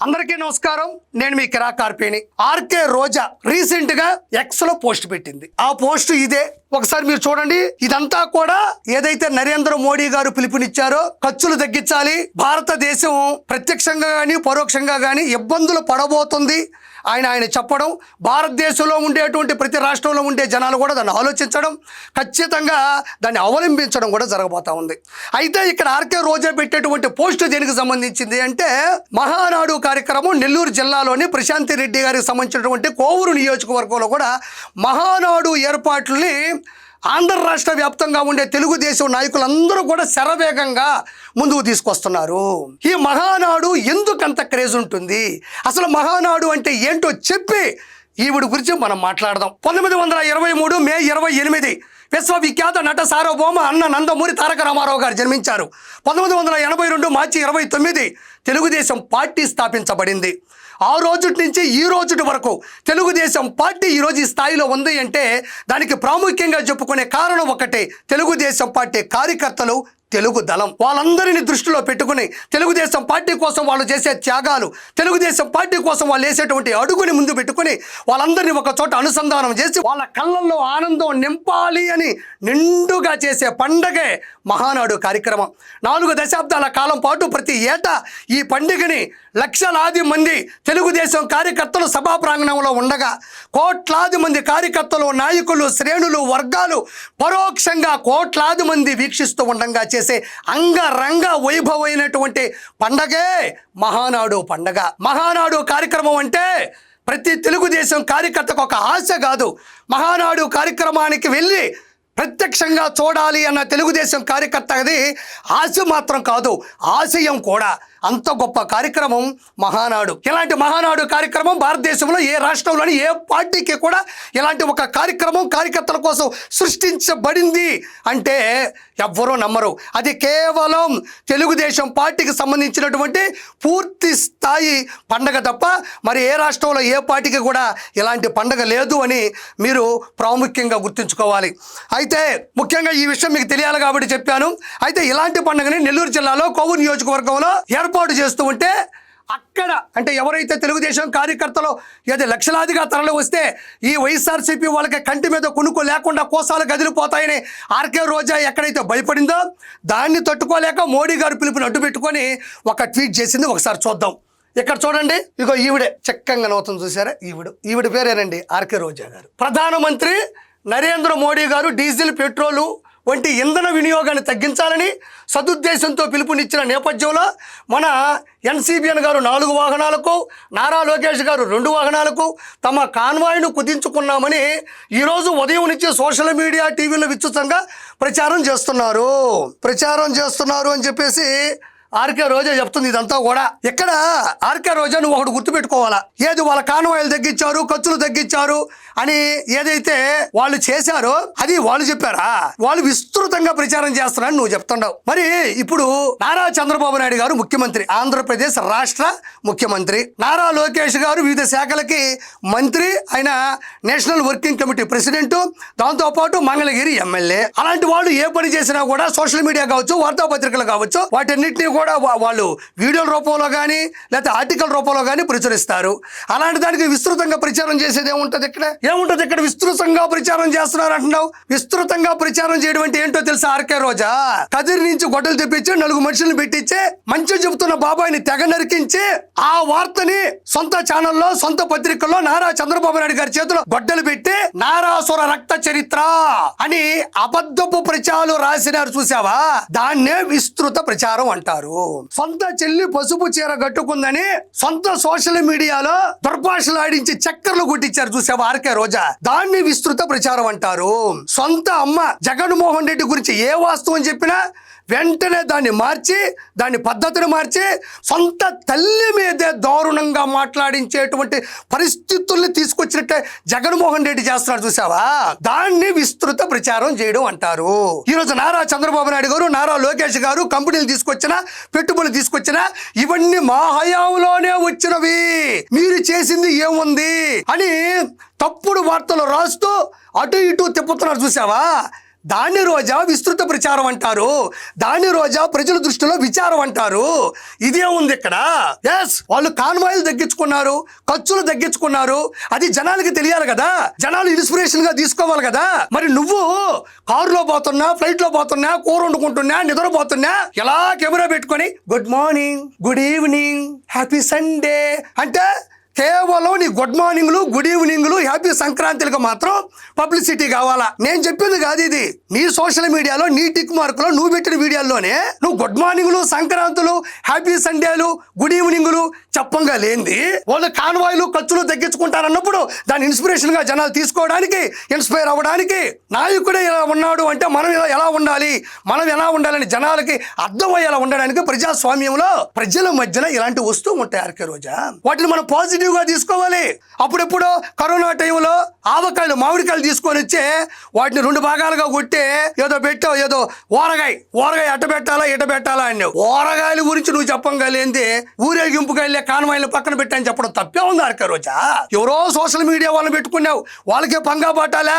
అందరికీ నమస్కారం. నేను మీ కిరా కార్పేని. ఆర్కే రోజా రీసెంట్ గా ఎక్స్ లో పోస్ట్ పెట్టింది. ఆ పోస్ట్ ఇదే, ఒకసారి మీరు చూడండి. ఇదంతా కూడా ఏదైతే నరేంద్ర మోడీ గారు పిలుపునిచ్చారో ఖర్చులు తగ్గించాలి, భారతదేశం ప్రత్యక్షంగా గానీ పరోక్షంగా గానీ ఇబ్బందులు పడబోతుంది ఆయన చెప్పడం, భారతదేశంలో ఉండేటువంటి ప్రతి రాష్ట్రంలో ఉండే జనాలు కూడా దాన్ని ఆలోచించడం, ఖచ్చితంగా దాన్ని అవలంబించడం కూడా జరగబోతా ఉంది. అయితే ఇక్కడ ఆర్కే రోజా పెట్టేటువంటి పోస్ట్ దేనికి సంబంధించింది అంటే, మహానాడు కార్యక్రమం నెల్లూరు జిల్లాలోని ప్రశాంతి రెడ్డి గారికి సంబంధించినటువంటి కోవూరు నియోజకవర్గంలో కూడా మహానాడు ఏర్పాట్లని ఆంధ్ర రాష్ట్ర వ్యాప్తంగా ఉండే తెలుగుదేశం నాయకులందరూ కూడా శరవేగంగా ముందుకు తీసుకొస్తున్నారు. ఈ మహానాడు ఎందుకంత క్రేజ్ ఉంటుంది, అసలు మహానాడు అంటే ఏంటో చెప్పి ఈవిడ గురించి మనం మాట్లాడదాం. 1923 మే 28 విశ్వవిఖ్యాత నట సార్వభౌమ అన్న నందమూరి తారక రామారావు గారు జన్మించారు. 1982 మార్చి 29 తెలుగుదేశం పార్టీ స్థాపించబడింది. ఆ రోజు నుంచి ఈ రోజు వరకు తెలుగుదేశం పార్టీ ఈరోజు ఈ స్థాయిలో ఉంది అంటే దానికి ప్రాముఖ్యంగా చెప్పుకునే కారణం ఒకటే, తెలుగుదేశం పార్టీ కార్యకర్తలు, తెలుగు దళం. వాళ్ళందరినీ దృష్టిలో పెట్టుకుని తెలుగుదేశం పార్టీ కోసం వాళ్ళు చేసే త్యాగాలు, తెలుగుదేశం పార్టీ కోసం వాళ్ళు వేసేటువంటి అడుగుని ముందు పెట్టుకుని వాళ్ళందరినీ ఒక చోట అనుసంధానం చేసి వాళ్ళ కళ్ళల్లో ఆనందం నింపాలి అని నిండుగా చేసే పండగే మహానాడు కార్యక్రమం. 4 దశాబ్దాల కాలం పాటు ప్రతి ఏటా ఈ పండుగని లక్షలాది మంది తెలుగుదేశం కార్యకర్తలు సభా ప్రాంగణంలో ఉండగా, కోట్లాది మంది కార్యకర్తలు, నాయకులు, శ్రేణులు, వర్గాలు పరోక్షంగా కోట్లాది మంది వీక్షిస్తూ ఉండగా చేసే అంగరంగ వైభవమైనటువంటి పండగే మహానాడు పండగ. మహానాడు కార్యక్రమం అంటే ప్రతి తెలుగుదేశం కార్యకర్తకు ఒక ఆశ కాదు. మహానాడు కార్యక్రమానికి వెళ్ళి ప్రత్యక్షంగా చూడాలి అన్న తెలుగుదేశం కార్యకర్తది ఆశ మాత్రం కాదు, ఆశయం కూడా. అంత గొప్ప కార్యక్రమం మహానాడు. ఇలాంటి మహానాడు కార్యక్రమం భారతదేశంలో ఏ రాష్ట్రంలోని ఏ పార్టీకి కూడా ఇలాంటి ఒక కార్యక్రమం కార్యకర్తల కోసం సృష్టించబడింది అంటే ఎవ్వరూ నమ్మరు. అది కేవలం తెలుగుదేశం పార్టీకి సంబంధించినటువంటి పూర్తి స్థాయి పండగ తప్ప మరి ఏ రాష్ట్రంలో ఏ పార్టీకి కూడా ఇలాంటి పండగ లేదు అని మీరు ప్రాముఖ్యంగా గుర్తుంచుకోవాలి. అయితే ముఖ్యంగా ఈ విషయం మీకు తెలియాలి కాబట్టి చెప్పాను. అయితే ఇలాంటి పండుగని నెల్లూరు జిల్లాలో కోవూరు నియోజకవర్గంలో ఏర్పాటు చేస్తూ ఉంటే అక్కడ అంటే ఎవరైతే తెలుగుదేశం కార్యకర్తలు ఏదో లక్షలాదిగా తరలి వస్తే ఈ వైఎస్ఆర్సీపీ వాళ్ళకి కంటి మీద కునుకు లేకుండా కోసాలు కదిలిపోతాయని ఆర్కే రోజా ఎక్కడైతే భయపడిందో దాన్ని తట్టుకోలేక మోడీ గారు పిలుపుని అడ్డు పెట్టుకొని ఒక ట్వీట్ చేసింది. ఒకసారి చూద్దాం. ఇక్కడ చూడండి, ఇగో ఈవిడే చక్కగా నవ్వుతుంది చూసారా, ఈవిడ పేరేనండి ఆర్కే రోజా గారు. ప్రధానమంత్రి నరేంద్ర మోడీ గారు డీజిల్, పెట్రోలు వంటి ఇంధన వినియోగాన్ని తగ్గించాలని సదుద్దేశంతో పిలుపునిచ్చిన నేపథ్యంలో మన ఎన్సీబీఎన్ గారు 4 వాహనాలకు, నారా లోకేష్ గారు 2 వాహనాలకు తమ కాన్వాయ్ను కుదించుకున్నామని ఈరోజు ఉదయం నుంచి సోషల్ మీడియా, టీవీలో విస్తృతంగా ప్రచారం చేస్తున్నారు అని చెప్పేసి ఆర్కే రోజా చెప్తుంది. ఇదంతా కూడా ఇక్కడ ఆర్కే రోజా నువ్వు ఒకటి గుర్తుపెట్టుకోవాలా, ఏది వాళ్ళ కాన్వాయిలు తగ్గించారు, ఖర్చులు తగ్గించారు అని ఏదైతే వాళ్ళు చేశారో అది వాళ్ళు చెప్పారా? వాళ్ళు విస్తృతంగా ప్రచారం చేస్తున్నారని నువ్వు చెప్తున్నావు. మరి ఇప్పుడు నారా చంద్రబాబు నాయుడు గారు ముఖ్యమంత్రి, ఆంధ్రప్రదేశ్ రాష్ట్ర ముఖ్యమంత్రి, నారా లోకేష్ గారు వివిధ శాఖలకి మంత్రి, ఆయన నేషనల్ వర్కింగ్ కమిటీ ప్రెసిడెంట్, దాంతోపాటు మంగళగిరి ఎమ్మెల్యే. అలాంటి వాళ్ళు ఏ పని చేసినా కూడా సోషల్ మీడియా కావచ్చు, వార్తాపత్రికలు కావచ్చు, వాటన్నిటిని కూడా వాళ్ళు వీడియోల రూపంలో కానీ లేకపోతే ఆర్టికల్ రూపంలో కానీ ప్రచురిస్తారు. అలాంటి దానికి విస్తృతంగా ప్రచారం చేసేది ఏముంటుంది ఇక్కడ విస్తృతంగా ప్రచారం చేస్తున్నారు అంటున్నావు. విస్తృతంగా ప్రచారం చేయడం అంటే ఏంటో తెలుసా? ఆర్కే రోజా కదిరి నుంచి గొడ్డలు తెప్పించి 4 మనుషులను పెట్టించి మంచి చెబుతున్న బాబాయిని తెగ నరికించి ఆ వార్తని సొంత ఛానల్లో, సొంత పత్రికల్లో నారా చంద్రబాబు నాయుడు గారి చేతిలో గొడ్డలు పెట్టి నారాసుర రక్త చరిత్ర అని అబద్ధపు ప్రచారాలు రాసినారు చూసావా? దాన్నే విస్తృత ప్రచారం అంటారు. సొంత చెల్లి పసుపు చీర కట్టుకుందని సొంత సోషల్ మీడియాలో దుర్భాషలాడించి చక్కర్లు కొట్టించారు చూసావా ఆర్కే రోజా? దాన్ని విస్తృత ప్రచారం అంటారు. సొంత అమ్మ జగన్మోహన్ రెడ్డి గురించి ఏ వాస్తవం చెప్పినా వెంటనే దాన్ని మార్చి, దాని పద్ధతిని మార్చి సొంత తల్లి మీదే దారుణంగా మాట్లాడించేటువంటి పరిస్థితుల్ని తీసుకొచ్చినట్టే జగన్మోహన్ రెడ్డి చేస్తున్నాడు చూసావా? దాన్ని విస్తృత ప్రచారం చేయడం అంటారు. ఈరోజు నారా చంద్రబాబు నాయుడు గారు, నారా లోకేష్ గారు కంపెనీలు తీసుకొచ్చినా, పెట్టుబడులు తీసుకొచ్చినా ఇవన్నీ మా హయాంలోనే వచ్చినవి, మీరు చేసింది ఏముంది అని తప్పుడు వార్తలు రాస్తూ అటు ఇటు తిప్పుతున్నారు చూసావా? దాని రోజా విస్తృత ప్రచారం అంటారు, దాని రోజా ప్రజల దృష్టిలో విచారం అంటారు. ఇదే ఉంది ఇక్కడ. ఎస్, వాళ్ళు కాన్వాయిలు తగ్గించుకున్నారు, ఖర్చులు తగ్గించుకున్నారు. అది జనాలకి తెలియాలి కదా, జనాలు ఇన్స్పిరేషన్ గా తీసుకోవాలి కదా. మరి నువ్వు కారులో పోతున్నా, ఫ్లైట్ లో పోతున్నా, కూర వండుకుంటున్నా, నిద్రపోతున్నా, ఎలా కెమెరా పెట్టుకొని good morning, good evening, happy Sunday అంటే కేవలం నీ గుడ్ మార్నింగ్లు, గుడ్ ఈవినింగ్లు, హ్యాపీ సంక్రాంతిలకు మాత్రం పబ్లిసిటీ కావాలా? నేను చెప్పింది కాదు ఇది. నీ సోషల్ మీడియాలో నీ టిక్ మార్కులో నువ్వు పెట్టిన వీడియోల్లోనే నువ్వు గుడ్ మార్నింగ్లు, సంక్రాంతులు, హ్యాపీ సండేలు, గుడ్ ఈవినింగ్లు చెప్పంగా లేనిది వాళ్ళు కాన్వాయిలు, ఖర్చులు తగ్గించుకుంటారన్నప్పుడు దాన్ని ఇన్స్పిరేషన్ గా జనాలు తీసుకోవడానికి, ఇన్స్పైర్ అవ్వడానికి నాయకుడే ఇలా ఉన్నాడు అంటే మనం ఎలా ఉండాలి, మనం ఎలా ఉండాలని జనాలకి అర్థమయ్యేలా ఉండడానికి ప్రజాస్వామ్యంలో ప్రజల మధ్యన ఇలాంటి వస్తూ ఉంటాయి ఆర్కే రోజా. వాటిని మనం పాజిటివ్ గా తీసుకోవాలి. అప్పుడెప్పుడు కరోనా టైంలో ఆవకాయలు, మామిడికాయలు తీసుకొని వచ్చి వాటిని 2 భాగాలుగా కొట్టి ఏదో పెట్టావు, ఏదో ఊరగాయ అట్ట పెట్టాలా అన్నావు. ఊరగాయల గురించి నువ్వు చెప్పగలేంది ఊరేగింపుగా వెళ్ళే కాన్వాయిలు పక్కన పెట్టని చెప్పడం తప్పే ఉంది ఆర్కే రోజా. ఎవరో సోషల్ మీడియా వాళ్ళని పెట్టుకున్నావు, వాళ్ళకే పంగా పట్టాలా,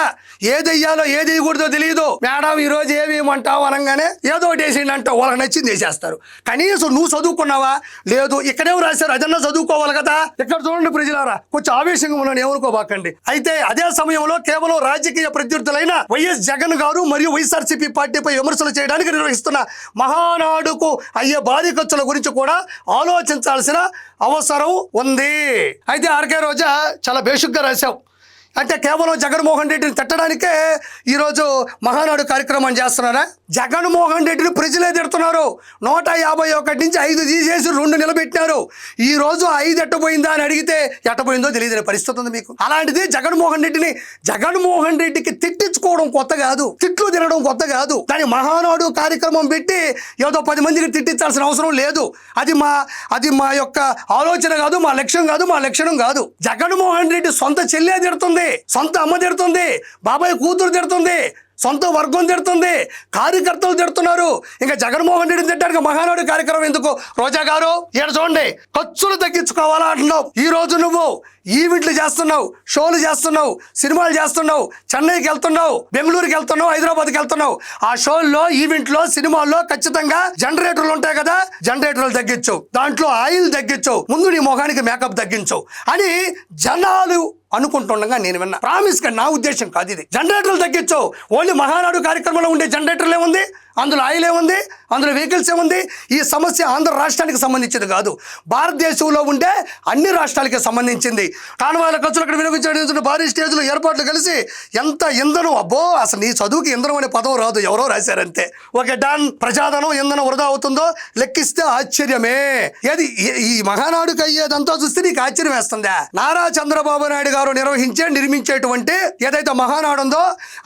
ఏది వెయ్యాలో ఏది వేయకూడదో తెలియదు. మేడం ఈ రోజు ఏమి ఏమంటావు అనగానే ఏదో ఒకటి వేసిండి అంటావు, వాళ్ళకి నచ్చింది వేసేస్తారు. కనీసం నువ్వు చదువుకున్నావా? లేదు. ఇక్కడేమో రాశారు, అదన్నా చదువుకోవాలి కదా. ఇక్కడ చూడండి ప్రజలారా, కొంచెం ఆవేశంగా ఉన్నాను, ఏమనుకోబాకండి. అయితే అదే సమయంలో కేవలం రాజకీయ ప్రత్యర్థులైన వైఎస్ జగన్ గారు మరియు వైఎస్ఆర్సీపీ పార్టీపై విమర్శలు చేయడానికి నిర్వహిస్తున్న మహానాడుకు అయ్యే భారీ ఖర్చుల గురించి కూడా ఆలోచించాల్సిన అవసరం ఉంది. అయితే ఆర్కే రోజా చాలా బేసిక్గా రాశావు. అంటే కేవలం జగన్మోహన్ రెడ్డిని తిట్టడానికే ఈరోజు మహానాడు కార్యక్రమం చేస్తున్నారా? జగన్మోహన్ రెడ్డిని ప్రజలే తిడుతున్నారు. 151 నుంచి 5 తీసేసి 2 నిలబెట్టినారు. ఈ రోజు 5 ఎట్టపోయిందా అని అడిగితే ఎట్టపోయిందో తెలియదని పరిస్థితి ఉంది మీకు. అలాంటిది జగన్మోహన్ రెడ్డికి తిట్టించుకోవడం కొత్త కాదు, తిట్లు తినడం కొత్త కాదు. దాని మహానాడు కార్యక్రమం పెట్టి ఏదో 10 మందికి తిట్టించాల్సిన అవసరం లేదు. అది మా యొక్క ఆలోచన కాదు, మా లక్ష్యం కాదు, మా లక్షణం కాదు. జగన్మోహన్ రెడ్డి సొంత చెల్లె తిడుతుంది, సొంత అమ్మ తిడుతుంది, బాబాయ్ కూతురు తిడుతుంది, సొంత వర్గం తిడుతుంది, కార్యకర్తలు తిడుతున్నారు. ఇంకా జగన్మోహన్ రెడ్డిని తిట్టడానికి మహానాడు కార్యక్రమం ఎందుకు? రోజా గారు ఇక్కడ చూడండి, ఖర్చులు తగ్గించుకోవాలా అంటున్నావు. ఈ రోజు నువ్వు ఈవెంట్లు చేస్తున్నావు, షోలు చేస్తున్నావు, సినిమాలు చేస్తున్నావు, చెన్నైకి వెళ్తున్నావు, బెంగళూరుకి వెళ్తున్నావు, హైదరాబాద్కి వెళ్తున్నావు. ఆ షోల్లో, ఈవెంట్లో, సినిమాల్లో ఖచ్చితంగా జనరేటర్లు ఉంటాయి కదా, జనరేటర్లు తగ్గించు, దాంట్లో ఆయిల్ తగ్గించు, ముందు నీ మొహానికి మేకప్ తగ్గించు అని జనాలు అనుకుంటుండగా నేను విన్నా. ప్రామిస్ గా, నా ఉద్దేశం కాదు ఇది. జనరేటర్లు తగ్గించు. ఓన్లీ మహానాడు కార్యక్రమంలో ఉండే జనరేటర్లు ఏముంది, అందులో ఆయిల్ ఏముంది, అందులో వెహికల్స్ ఏముంది? ఈ సమస్య ఆంధ్ర రాష్ట్రానికి సంబంధించింది కాదు, భారతదేశంలో ఉండే అన్ని రాష్ట్రాలకి సంబంధించింది. కాన్వాయిల ఖర్చులు అక్కడ వినియోగించే భారీ స్టేజ్లు, ఏర్పాట్లు కలిసి ఎంత ఇంధనం, అబ్బో అసలు నీ చదువుకి ఇంధనం అనే పదం రాదు, ఎవరో రాశారంతే. Okay done. ప్రజాధనం, ఇంధనం వృధా అవుతుందో లెక్కిస్తే ఆశ్చర్యమే. ఏది ఈ మహానాడుకి అయ్యేదంతా చూస్తే నీకు ఆశ్చర్యం వేస్తుందా? నారా చంద్రబాబు నాయుడు గారు నిర్మించేటువంటి ఏదైతే మహానాడు ఉందో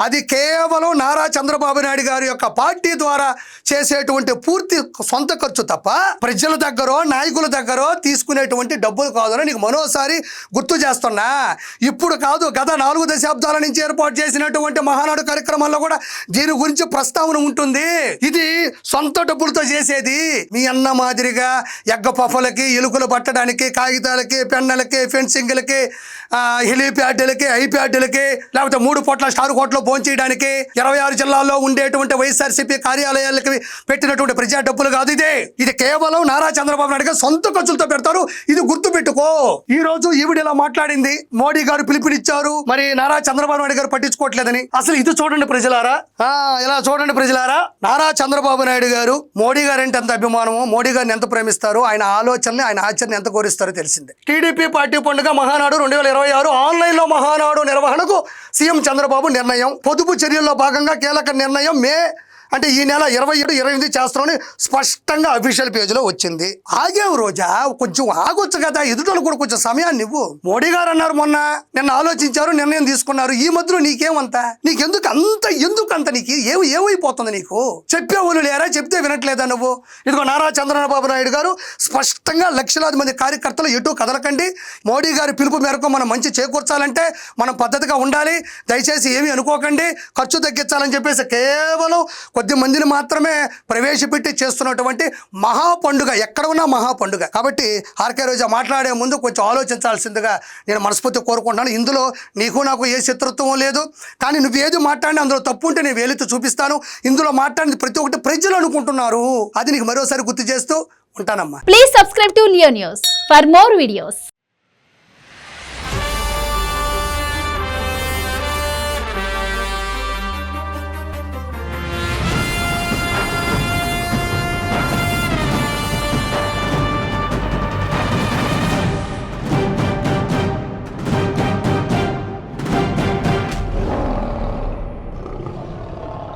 అది కేవలం నారా చంద్రబాబు నాయుడు గారి యొక్క పార్టీ ద్వారా చేసేటువంటి పూర్తి సొంత ఖర్చు తప్ప ప్రజల దగ్గర, నాయకుల దగ్గర తీసుకునేటువంటి డబ్బులు కాదని నీకు మరోసారి గుర్తు చేస్తున్నా. ఇప్పుడు కాదు, గత 4 దశాబ్దాల నుంచి ఏర్పాటు చేసినటువంటి మహానాడు కార్యక్రమాల్లో కూడా దీని గురించి ప్రస్తావన ఉంటుంది. ఇది సొంత డబ్బులతో చేసేది. మీ అన్న మాదిరిగా ఎగ్గ పఫలకి, ఎలుకలు పట్టడానికి, కాగితాలకి, పెన్నలకి, ఫెన్సింగ్లకి, హెలిప్యాడ్లకి, ఐప్యాడ్లకి, లేకపోతే 3 పూట్ల స్టార్ హోటల్లో భోంచేయడానికి 26 జిల్లాల్లో ఉండేటువంటి వైఎస్ఆర్సీపీ కార్యాలయాలకి పెట్టినటువంటి ప్రజా డబ్బులు కాదు ఇది కేవలం నారా చంద్రబాబు నాయుడు గారు సొంత ఖర్చులతో పెడతారు. ఇది గుర్తు పెట్టుకో. ఈ రోజు ఈవిడ ఇలా మాట్లాడింది, మోడీ గారు పిలుపునిచ్చారు, మరి నారా చంద్రబాబు నాయుడు గారు పట్టించుకోవట్లేదని. అసలు ఇది చూడండి ప్రజలారా, ఇలా చూడండి ప్రజలారా, నారా చంద్రబాబు నాయుడు గారు మోడీ గారు అంటే ఎంత అభిమానమో, మోడీ గారిని ఎంత ప్రేమిస్తారో, ఆయన ఆలోచనని, ఆయన ఆచరణ ఎంత కోరిస్తారో తెలిసిందే. టీడీపీ పార్టీ పండుగ మహానాడు 2026 ఆన్లైన్ లో మహానాడు నిర్వహణకు సీఎం చంద్రబాబు నిర్ణయం. పొదుపు చర్యల్లో భాగంగా కీలక నిర్ణయం అంటే ఈ నెల 27, 28 చేస్తామని స్పష్టంగా అఫీషియల్ పేజీలో వచ్చింది. ఆగేవు రోజా, కొంచెం ఆగొచ్చు కదా, ఎదుటోళ్ళు కూడా కొంచెం సమయాన్ని ఇవ్వు. మోడీ గారు అన్నారు మొన్న, నిన్న ఆలోచించారు, నిర్ణయం తీసుకున్నారు. ఈ మధ్యలో నీకెందుకు అంత నీకు ఏమైపోతుంది? నీకు చెప్పేవాళ్ళు లేరా? చెప్తే వినట్లేదా నువ్వు? ఇదిగో నారా చంద్రబాబు నాయుడు గారు స్పష్టంగా లక్షలాది మంది కార్యకర్తలు ఎటు కదలకండి, మోడీ గారి పిలుపు మేరకు మనం మంచి చేకూర్చాలంటే మనం పద్ధతిగా ఉండాలి, దయచేసి ఏమీ అనుకోకండి, ఖర్చు తగ్గించాలని చెప్పేసి కేవలం కొద్ది మందిని మాత్రమే ప్రవేశపెట్టి చేస్తున్నటువంటి మహా పండుగ, ఎక్కడ ఉన్నా మహా పండుగ. కాబట్టి ఆర్కే రోజా మాట్లాడే ముందు కొంచెం ఆలోచించాల్సిందిగా నేను మనస్ఫూర్తి కోరుకుంటున్నాను. ఇందులో నీకు నాకు ఏ శత్రుత్వం లేదు, కానీ నువ్వు ఏది మాట్లాడినా అందులో తప్పు ఉంటే నేను వేలెత్తి చూపిస్తాను. ఇందులో మాట్లాడింది ప్రతి ఒక్కటి ప్రజలు అనుకుంటున్నారు, అది నీకు మరోసారి గుర్తు చేస్తూ ఉంటానమ్మా. Please subscribe to Leo News for more videos.